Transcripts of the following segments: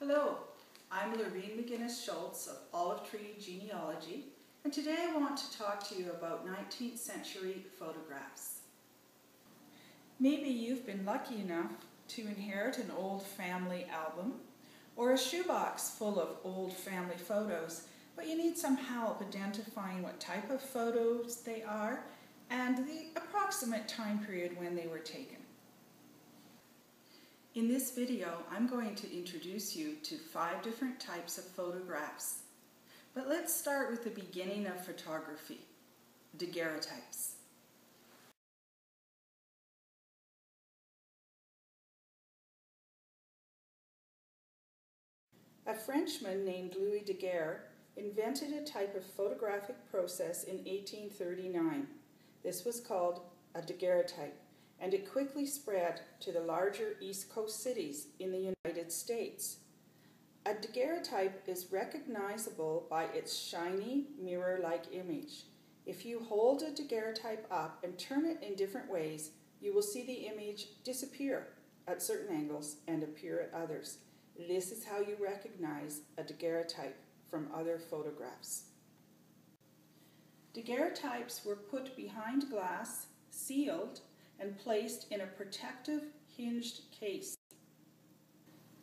Hello, I'm Lorine McGinnis Schulze of Olive Tree Genealogy, and today I want to talk to you about 19th century photographs. Maybe you've been lucky enough to inherit an old family album or a shoebox full of old family photos, but you need some help identifying what type of photos they are and the approximate time period when they were taken. In this video, I'm going to introduce you to 5 different types of photographs. But let's start with the beginning of photography, daguerreotypes. A Frenchman named Louis Daguerre invented a type of photographic process in 1839. This was called a daguerreotype, and it quickly spread to the larger East Coast cities in the United States. A daguerreotype is recognizable by its shiny, mirror-like image. If you hold a daguerreotype up and turn it in different ways, you will see the image disappear at certain angles and appear at others. This is how you recognize a daguerreotype from other photographs. Daguerreotypes were put behind glass, sealed, and placed in a protective hinged case.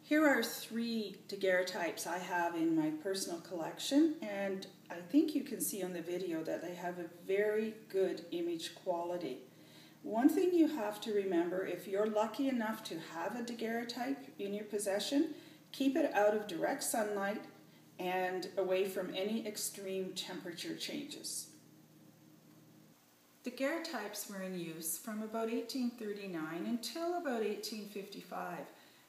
Here are 3 daguerreotypes I have in my personal collection, and I think you can see on the video that they have a very good image quality. One thing you have to remember, if you're lucky enough to have a daguerreotype in your possession, keep it out of direct sunlight and away from any extreme temperature changes. Daguerreotypes were in use from about 1839 until about 1855,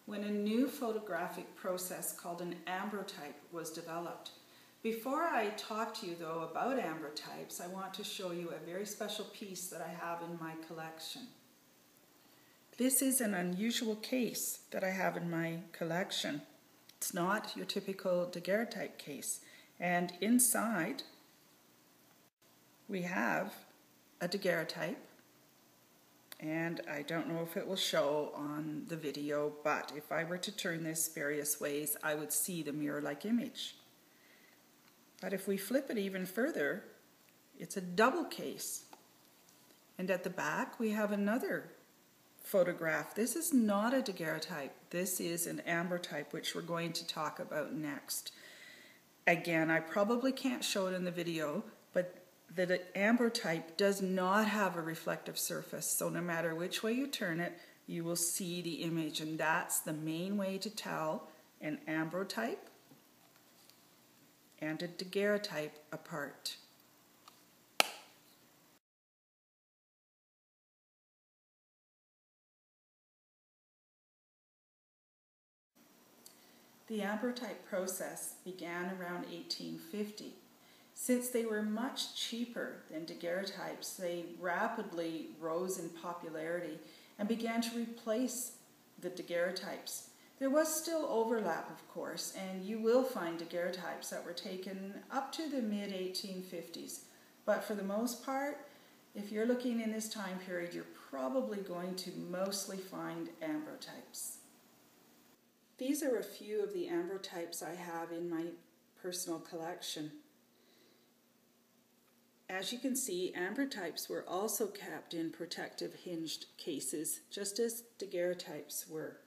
when a new photographic process called an ambrotype was developed. Before I talk to you though about ambrotypes, I want to show you a very special piece that I have in my collection. This is an unusual case that I have in my collection. It's not your typical daguerreotype case, and inside we have a daguerreotype, and I don't know if it will show on the video, but if I were to turn this various ways, I would see the mirror-like image. But if we flip it even further, it's a double case. And at the back, we have another photograph. This is not a daguerreotype. This is an ambrotype, which we're going to talk about next. Again, I probably can't show it in the video, but the ambrotype does not have a reflective surface, so no matter which way you turn it, you will see the image, and that's the main way to tell an ambrotype and a daguerreotype apart. The ambrotype process began around 1850. Since they were much cheaper than daguerreotypes, they rapidly rose in popularity and began to replace the daguerreotypes. There was still overlap, of course, and you will find daguerreotypes that were taken up to the mid-1850s. But for the most part, if you're looking in this time period, you're probably going to mostly find ambrotypes. These are a few of the ambrotypes I have in my personal collection. As you can see, ambrotypes were also kept in protective hinged cases, just as daguerreotypes were.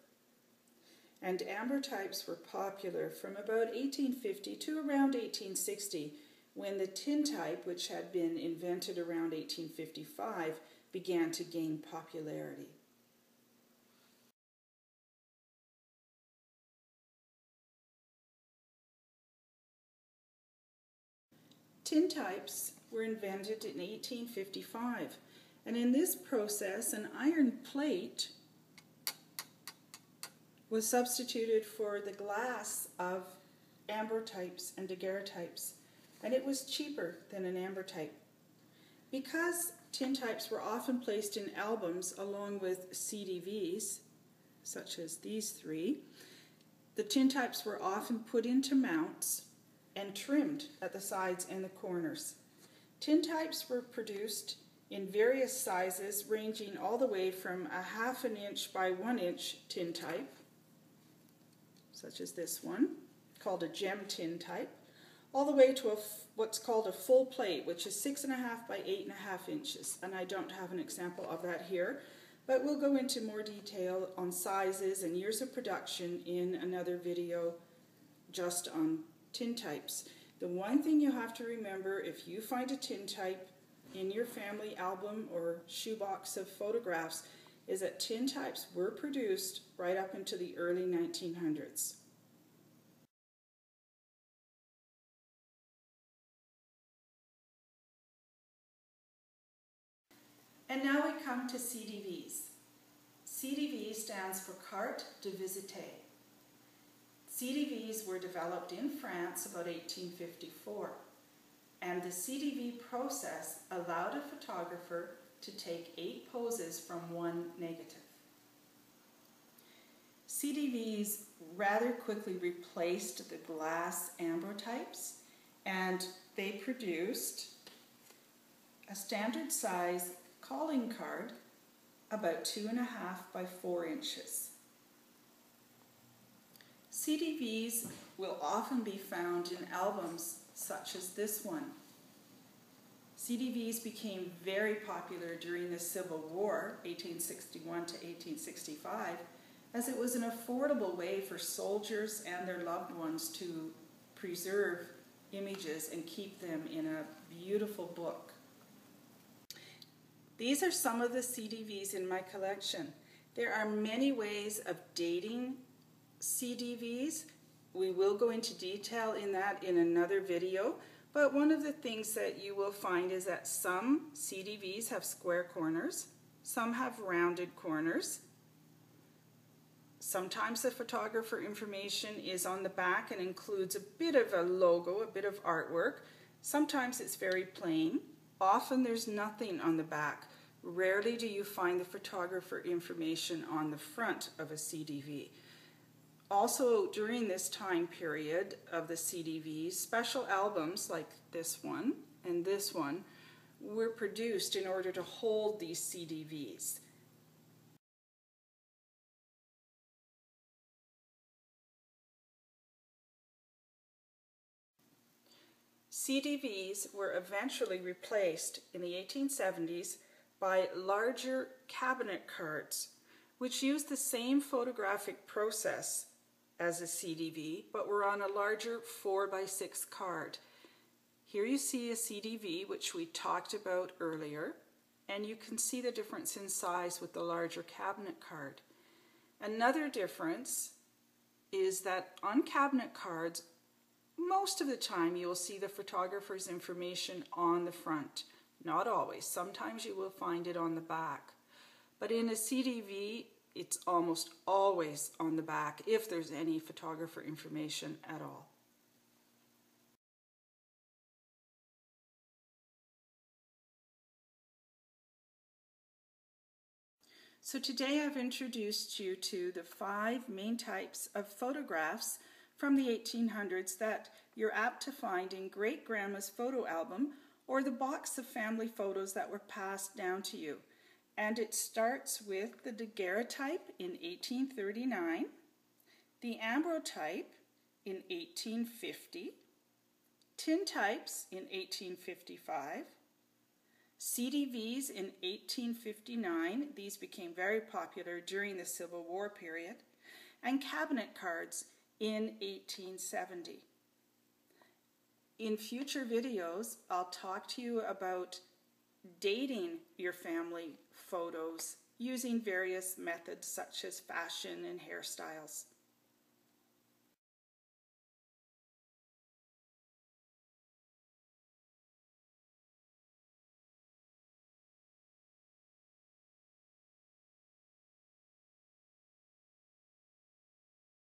And ambrotypes were popular from about 1850 to around 1860, when the tintype, which had been invented around 1855, began to gain popularity. Tintypes were invented in 1855, and in this process an iron plate was substituted for the glass of ambrotypes and daguerreotypes, and it was cheaper than an ambrotype. Because tintypes were often placed in albums along with CDVs, such as these 3, the tintypes were often put into mounts and trimmed at the sides and the corners. Tintypes were produced in various sizes, ranging all the way from a 1/2 inch by 1 inch tintype such as this one, called a gem tintype, all the way to what's called a full plate, which is 6.5 by 8.5 inches. And I don't have an example of that here, but we'll go into more detail on sizes and years of production in another video just on tintypes. The one thing you have to remember, if you find a tintype in your family album or shoebox of photographs, is that tintypes were produced right up into the early 1900s. And now we come to CDVs. CDV stands for Carte de Visite. CDVs were developed in France about 1854, and the CDV process allowed a photographer to take 8 poses from one negative. CDVs rather quickly replaced the glass Ambrotypes, and they produced a standard size calling card about 2.5 by 4 inches. CDVs will often be found in albums such as this one. CDVs became very popular during the Civil War, 1861 to 1865, as it was an affordable way for soldiers and their loved ones to preserve images and keep them in a beautiful book. These are some of the CDVs in my collection. There are many ways of dating CDVs. We will go into detail in that in another video, but one of the things that you will find is that some CDVs have square corners, some have rounded corners. Sometimes the photographer information is on the back and includes a bit of a logo, a bit of artwork. Sometimes it's very plain. Often there's nothing on the back. Rarely do you find the photographer information on the front of a CDV. Also, during this time period of the CDVs, special albums like this one and this one were produced in order to hold these CDVs. CDVs were eventually replaced in the 1870s by larger cabinet cards, which used the same photographic process as a CDV, but were on a larger 4 by 6 card. Here you see a CDV, which we talked about earlier, and you can see the difference in size with the larger cabinet card. Another difference is that on cabinet cards, most of the time you will see the photographer's information on the front. Not always. Sometimes you will find it on the back. But in a CDV, it's almost always on the back if there's any photographer information at all. So today I've introduced you to the 5 main types of photographs from the 1800s that you're apt to find in great-grandma's photo album or the box of family photos that were passed down to you. And it starts with the Daguerreotype in 1839, the Ambrotype in 1850, Tintypes in 1855, CDVs in 1859, these became very popular during the Civil War period, and cabinet cards in 1870. In future videos, I'll talk to you about dating your family photos using various methods such as fashion and hairstyles.